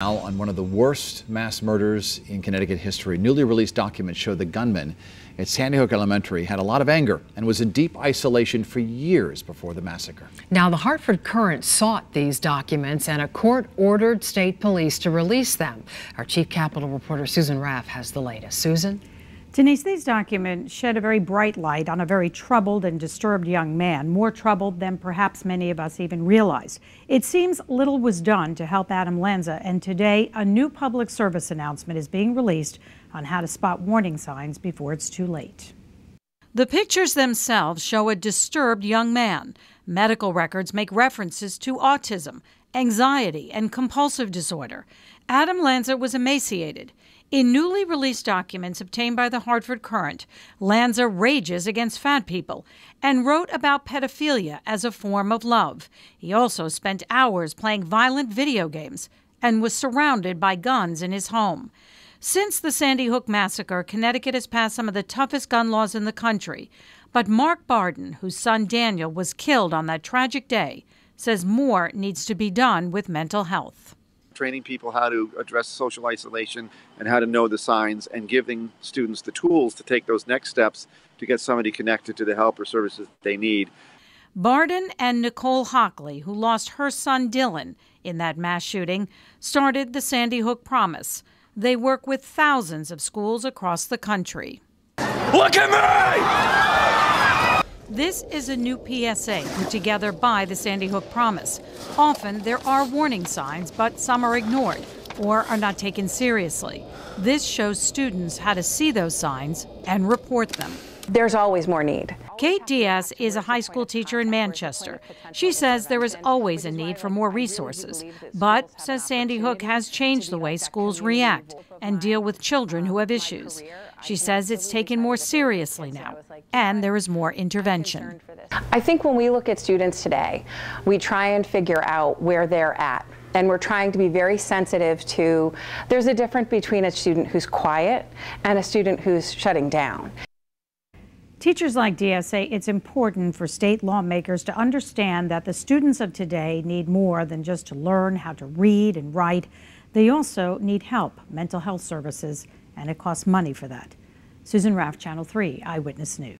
Now, on one of the worst mass murders in Connecticut history, newly released documents show the gunman at Sandy Hook Elementary had a lot of anger and was in deep isolation for years before the massacre. Now, the Hartford Courant sought these documents and a court ordered state police to release them. Our chief Capitol reporter Susan Raff has the latest. Susan? Denise, these documents shed a very bright light on a very troubled and disturbed young man, more troubled than perhaps many of us even realized. It seems little was done to help Adam Lanza, and today a new public service announcement is being released on how to spot warning signs before it's too late. The pictures themselves show a disturbed young man. Medical records make references to autism, anxiety, and compulsive disorder. Adam Lanza was emaciated. In newly released documents obtained by the Hartford Courant, Lanza rages against fat people and wrote about pedophilia as a form of love. He also spent hours playing violent video games and was surrounded by guns in his home. Since the Sandy Hook massacre, Connecticut has passed some of the toughest gun laws in the country. But Mark BARDEN, whose son Daniel was killed on that tragic day, says more needs to be done with mental health. Training people how to address social isolation and how to know the signs, and giving students the tools to take those next steps to get somebody connected to the help or services they need. BARDEN and Nicole HOCKLEY, who lost her son Dylan in that mass shooting, started the Sandy Hook Promise. They work with thousands of schools across the country. Look at me! This is a new PSA put together by the Sandy Hook Promise. Often there are warning signs, but some are ignored or are not taken seriously. This shows students how to see those signs and report them. There's always more need. Kate Diaz is a high school teacher in Manchester. She says there is always a need for more resources, but says Sandy Hook has changed the way schools react and deal with children who have issues. She says it's taken more seriously now, and there is more intervention. I think when we look at students today, we try and figure out where they're at. And we're trying to be very sensitive to, there's a difference between a student who's quiet and a student who's shutting down. Teachers like Diaz say it's important for state lawmakers to understand that the students of today need more than just to learn how to read and write. They also need help, mental health services, and it costs money for that. Susan Raff, Channel 3 Eyewitness News.